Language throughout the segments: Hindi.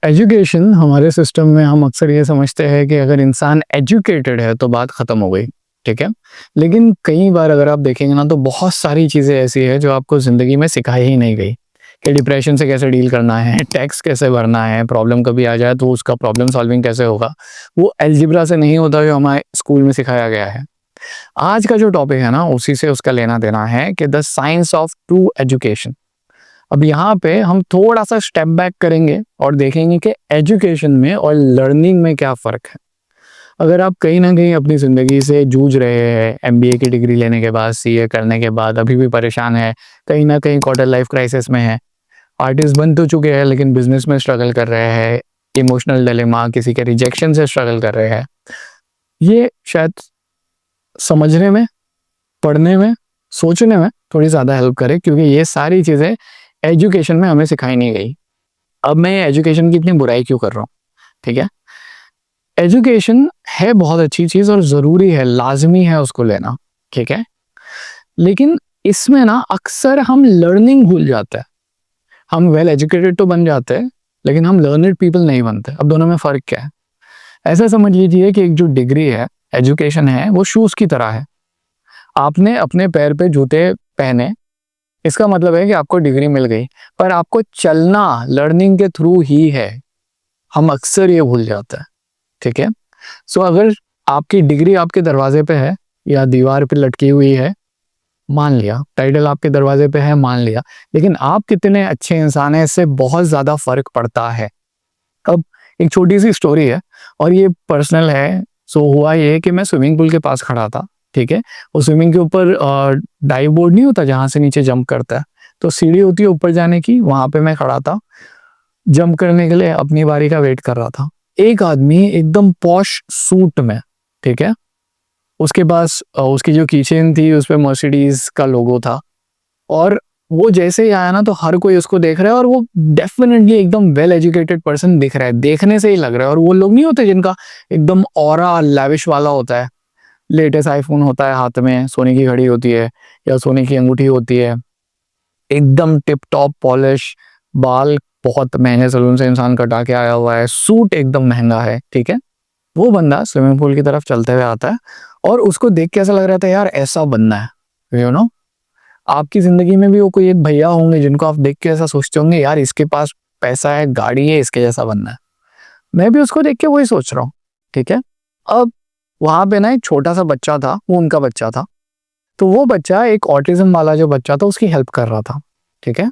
एजुकेशन हमारे सिस्टम में हम अक्सर ये समझते हैं कि अगर इंसान एजुकेटेड है तो बात ख़त्म हो गई, ठीक है? लेकिन कई बार अगर आप देखेंगे ना तो बहुत सारी चीज़ें ऐसी हैं जो आपको ज़िंदगी में सिखाई ही नहीं गई कि डिप्रेशन से कैसे डील करना है, टैक्स कैसे भरना है, प्रॉब्लम कभी आ जाए तो उसका प्रॉब्लम सॉल्विंग कैसे होगा। वो अलजेब्रा से नहीं होता जो हमारे स्कूल में सिखाया गया है। आज का जो टॉपिक है ना उसी से उसका लेना-देना है कि the science of true education. अब यहाँ पे हम थोड़ा-सा स्टेप बैक करेंगे और देखेंगे कि एजुकेशन में और लर्निंग में क्या फ़र्क है। अगर आप कहीं न कहीं अपनी ज़िंदगी से जूझ रहे हैं, एमबीए की डिग्री लेने के बाद, सीए करने के बाद अभी भी परेशान हैं, कहीं न कहीं क्वार्टर लाइफ क्राइसिस में हैं, आर्टिस्ट बन तो चुके हैं लेकिन बिज़नेस में स्ट्रगल कर रहे हैं, इमोशनल डिलेमा, किसी के रिजेक्शन से स्ट्रगल कर रहे हैं। ये शायद समझने में, पढ़ने में, सोचने में थोड़ी ज़्यादा हेल्प करे क्योंकि ये सारी चीज़ें एजुकेशन में हमें सिखाई नहीं गई। अब मैं एजुकेशन की इतनी बुराई क्यों कर रहा हूँ, ठीक है? एजुकेशन है बहुत अच्छी चीज़ और ज़रूरी है, लाज़मी है उसको लेना, ठीक है? लेकिन इसमें ना अक्सर हम लर्निंग भूल जाते हैं। हम वेल एजुकेटेड तो बन जाते हैं, लेकिन हम लर्नेड पीपल नहीं बनते। अब दोनों में फ़र्क क्या है? ऐसा समझ लीजिए कि एक जो डिग्री है, एजुकेशन है, वो शूज़ की तरह है। आपने अपने पैर पे जूते पहने, इसका मतलब है कि आपको डिग्री मिल गई, पर आपको चलना लर्निंग के थ्रू ही है। हम अक्सर ये भूल जाते हैं, ठीक है? सो अगर आपकी डिग्री आपके दरवाजे पे है या दीवार पे लटकी हुई है, मान लिया, टाइटल आपके दरवाजे पे है, मान लिया, लेकिन आप कितने अच्छे इंसान हैं इससे बहुत ज़्यादा फ़र्क पड़ता है। अब एक छोटी-सी स्टोरी है और ये पर्सनल है। सो हुआ ये कि मैं स्विमिंग पूल के पास खड़ा था, ठीक है? वो स्विमिंग के ऊपर डाइव बोर्ड नहीं होता जहाँ से नीचे जंप करता है, तो सीढ़ी होती है ऊपर जाने की, वहाँ पे मैं खड़ा था। जंप करने के लिए अपनी बारी का वेट कर रहा था। एक आदमी एकदम पॉश सूट में, ठीक है? उसके पास उसकी जो कीचेन थी उस पे मर्सिडीज़ का लोगो था और वो जैसे ही आया ना तो हर कोई उसको देख रहा है और वो डेफिनेटली एकदम वेल एजुकेटेड पर्सन दिख रहा है, देखने से ही लग रहा है। और वो लोग नहीं होते जिनका एकदम ऑरा लैविश वाला होता है, लेटेस्ट आईफोन होता है हाथ में, सोने की घड़ी होती है या सोने की अंगूठी होती है, एकदम टिप टॉप पॉलिश, बाल बहुत महंगे सैलून से इंसान कटा के आया हुआ है, सूट एकदम महंगा है, ठीक है? वो बंदा स्विमिंग पूल की तरफ चलते हुए आता है और उसको देख के ऐसा लग रहा था यार ऐसा बनना है, यू नो? आपकी ज़िंदगी में भी वो कोई एक भैया होंगे जिनको आप देख के ऐसा सोचते होंगे यार इसके पास पैसा है, गाड़ी है, इसके जैसा बनना है। मैं भी उसको देख के वही सोच रहा हूँ, ठीक है? अब वहाँ पे ना एक छोटा-सा बच्चा था, वो उनका बच्चा था। तो वो बच्चा एक ऑटिज़्म वाला जो बच्चा था उसकी हेल्प कर रहा था, ठीक है?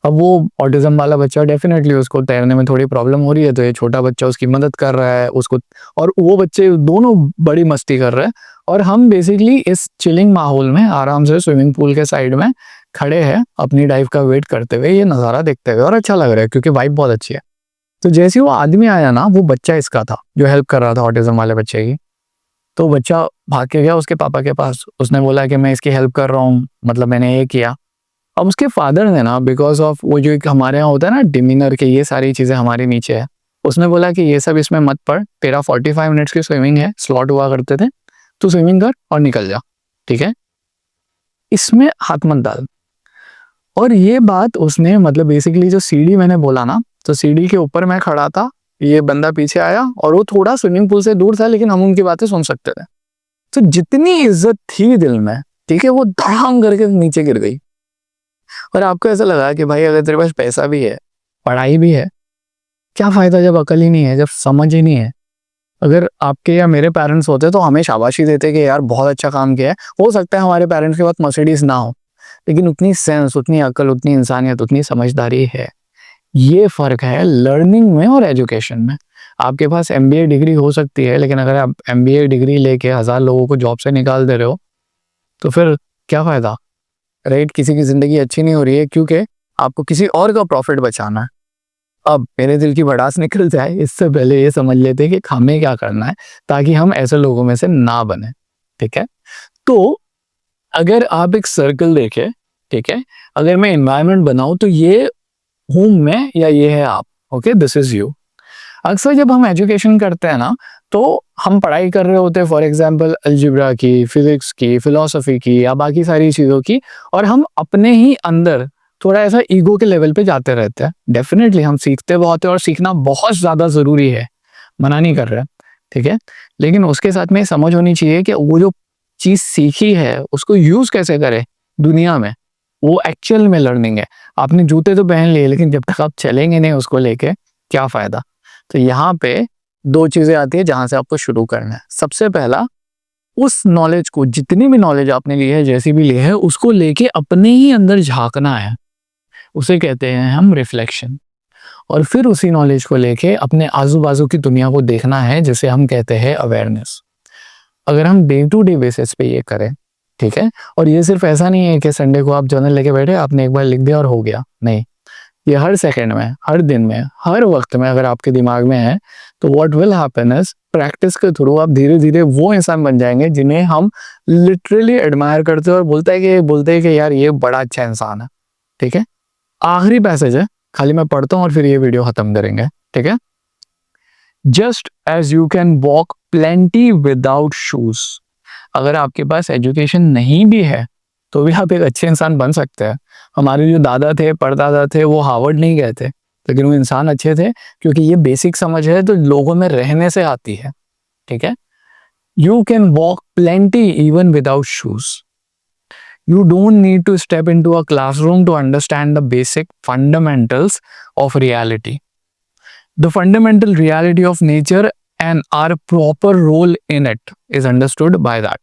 अब वो ऑटिज़्म वाला बच्चा डेफ़िनेटली उसको तैरने में थोड़ी प्रॉब्लम हो रही है, तो ये छोटा बच्चा उसकी मदद कर रहा है उसको और वो बच्चे दोनों बड़ी मस्ती कर रहे हैं और हम बेसिकली इस चिलिंग माहौल में आराम से स्विमिंग पूल के साइड में खड़े हैं, अपनी डाइव का वेट करते हुए, ये नज़ारा देखते हुए और अच्छा लग रहा है क्योंकि वाइब बहुत अच्छी है। तो जैसे ही वो आदमी आया ना, वो बच्चा इसका था, जो हेल्प कर रहा था ऑटिज़्म वाले बच्चे की। तो बच्चा भाग के गया उसके पापा के पास, उसने बोला कि मैं इसकी हेल्प कर रहा हूँ, मतलब मैंने ये किया। अब उसके फादर ने ना बिकॉज़ ऑफ वो जो एक हमारे यहाँ होता है ना डिमीनर के ये सारी चीज़ें हमारे नीचे है। उसने बोला कि ये सब इसमें मत पढ़, तेरा 45 मिनट्स की स्विमिंग है, स्लॉट हुआ करते थे, तू स्विमिंग कर और निकल जा, ठीक है? इसमें हाथ मत डाल। और ये बात उसने मतलब बेसिकली जो सीढ़ी मैंने बोला ना, तो सीढ़ी के ऊपर मैं खड़ा था, ये बंदा पीछे आया और वो थोड़ा स्विमिंग पूल से दूर था लेकिन हम उनकी बातें सुन सकते थे। तो जितनी इज़्ज़त थी दिल में, ठीक है, वो धड़ाम करके नीचे गिर गई। और आपको ऐसा लगा कि भाई अगर तेरे पास पैसा भी है, पढ़ाई भी है, क्या फ़ायदा जब अकल ही नहीं है, जब समझ ही नहीं है। अगर आपके या मेरे पेरेंट्स होते तो हमें शाबाशी देते कि यार बहुत अच्छा काम किया है। हो सकता है हमारे पेरेंट्स के पास मर्सिडीज़ ना हो, लेकिन उतनी सेंस, उतनी अकल, उतनी इंसानियत, उतनी समझदारी है। ये फ़र्क है लर्निंग में और एजुकेशन में। आपके पास एमबीए डिग्री हो सकती है, लेकिन अगर आप एमबीए डिग्री लेके 1000 लोगों को जॉब से निकाल दे रहे हो, तो फिर क्या फ़ायदा? राइट? किसी की ज़िंदगी अच्छी नहीं हो रही है क्योंकि आपको किसी और का प्रॉफ़िट बचाना है। अब मेरे दिल की भड़ास निकल जाए इससे पहले ये समझ लेते हैं कि हमें क्या करना है ताकि हम ऐसे लोगों में से ना बने, ठीक है? तो अगर आप एक सर्कल देखें, ठीक है? अगर मैं एनवायरनमेंट बनाऊँ तो ये हूँ मैं या ये है आप, ओके? This is you. अक्सर जब हम एजुकेशन करते हैं ना, तो हम पढ़ाई कर रहे होते हैं फॉर एग्जांपल अलजेब्रा की, फिज़िक्स की, फ़िलॉसफ़ी की या बाकी सारी चीज़ों की और हम अपने ही अंदर थोड़ा ऐसा ईगो के लेवल पे जाते रहते हैं। डेफिनेटली हम सीखते बहुत है और सीखना बहुत ज़्यादा ज़रूरी है, मना नहीं कर रहे, ठीक है? लेकिन उसके साथ में ये समझ होनी चाहिए कि वो जो चीज़ सीखी है उसको यूज़ कैसे करें दुनिया में, वो एक्चुअल में लर्निंग है। आपने जूते तो पहन लिए लेकिन जब तक आप चलेंगे नहीं उसको लेके, क्या फ़ायदा? तो यहाँ पे 2 चीज़ें आती है जहाँ से आपको शुरू करना है। सबसे पहला, उस नॉलेज को, जितनी भी नॉलेज आपने ली है, जैसी भी ली है, उसको लेके अपने ही अंदर झाँकना है। उसे कहते हैं हम रिफ्लेक्शन। और फिर उसी नॉलेज को लेके अपने आजू-बाजू की दुनिया को देखना है, जिसे हम कहते हैं अवेयरनेस। अगर हम डे टू डे बेसिस पे ये करें, ठीक है? और ये सिर्फ ऐसा नहीं है कि संडे को आप जर्नल लेके बैठे, आपने एक बार लिख दिया और हो गया, नहीं। ये हर सेकंड में, हर दिन में, हर वक्त में अगर आपके दिमाग में है, तो what will happen is practice के थ्रू आप धीरे-धीरे वो इंसान बन जाएंगे जिन्हें हम लिटरली एडमायर करते हैं और बोलते हैं कि यार ये बड़ा अच्छा इंसान है, ठीक है? आखिरी पैसेज है, खाली मैं पढ़ता हूँ और फिर ये वीडियो खत्म करेंगे, ठीक है? Just as you can walk plenty without shoes. अगर आपके पास एजुकेशन नहीं भी है तो भी आप एक अच्छे इंसान बन सकते हैं। हमारे जो दादा थे, परदादा थे, वो हार्वर्ड नहीं गए थे, लेकिन वो इंसान अच्छे थे क्योंकि ये बेसिक समझ है तो लोगों में रहने से आती है, ठीक है? You can walk plenty even without shoes. You don't need to step into a classroom to understand the basic fundamentals of reality. The fundamental reality of nature and our proper role in it is understood by that.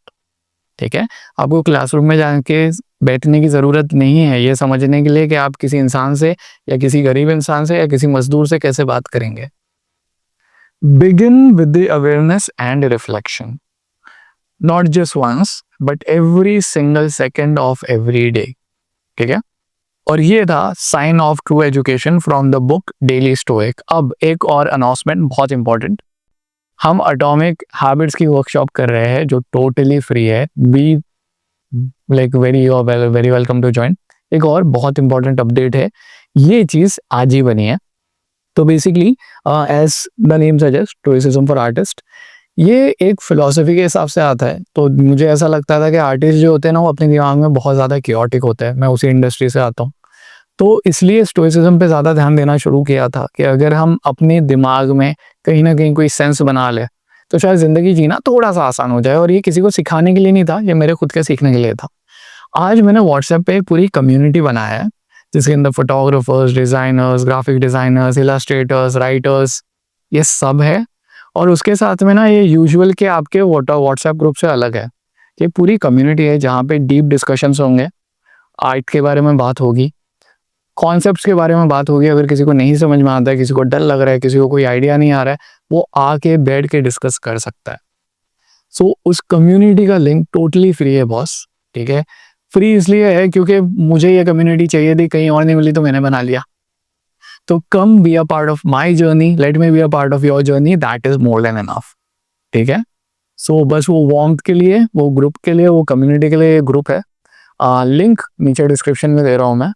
ठीक है? आपको क्लासरूम में जाके बैठने की ज़रूरत नहीं है ये समझने के लिए कि आप किसी इंसान से या किसी गरीब इंसान से या किसी मजदूर से कैसे बात करेंगे। Begin with the awareness and reflection. Not just once, but every single second of every day. ठीक है? और ये था sign of true education from the book Daily Stoic. अब एक और अनाउंसमेंट बहुत इंपॉर्टेंट, हम एटॉमिक हैबिट्स की वर्कशॉप कर रहे हैं जो टोटली फ्री है। Be like very welcome to join. एक और बहुत इंपॉर्टेंट अपडेट है, ये चीज़ आज ही बनी है। तो basically as the name suggest, stoicism for artist, ये एक फिलॉसफी के हिसाब से आता है। तो मुझे ऐसा लगता था कि आर्टिस्ट जो होते हैं ना, वो अपने दिमाग में बहुत ज़्यादा क्योटिक होते हैं। मैं उसी इंडस्ट्री से आता हूँ, तो इसलिए स्टोइसिज्म पे ज़्यादा ध्यान देना शुरू किया था कि अगर हम अपने दिमाग में कहीं ना कहीं कोई सेंस बना ले तो शायद ज़िंदगी जीना थोड़ा सा आसान हो जाए। और ये किसी को सिखाने के लिए नहीं था, ये मेरे खुद के सीखने के लिए था। आज मैंने व्हाट्सएप पे एक पूरी कम्युनिटी बनाया है जिसके अंदर photographers, designers, graphic designers, illustrators, writers, ये सब है। और उसके साथ में ना ये यूजुअल के आपके व्हाट्सएप ग्रुप से अलग है। ये पूरी कम्युनिटी है जहाँ पे डीप डिस्कशंस होंगे, आर्ट के बारे में बात होगी, कॉन्सेप्ट्स के बारे में बात होगी। अगर किसी को नहीं समझ में आता है, किसी को डर लग रहा है, किसी को कोई आइडिया नहीं आ रहा है, वो आके बैठ के डिस्कस कर सकता है। सो उस कम्युनिटी का लिंक टोटली फ्री है बॉस, ठीक है? फ्री इसलिए है क्योंकि मुझे ये कम्युनिटी चाहिए थी, कहीं और नहीं मिली तो मैंने बना लिया। तो come be a part of my journey, let me be a part of your journey, that is more than enough, ठीक है? सो बस वो वार्मथ के लिए, वो ग्रुप के लिए, वो कम्युनिटी के लिए ग्रुप है। लिंक नीचे डिस्क्रिप्शन में दे रहा हूँ मैं,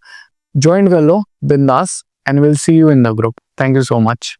ज्वाइन कर लो बिंदास and will see you in the group. Thank you so much.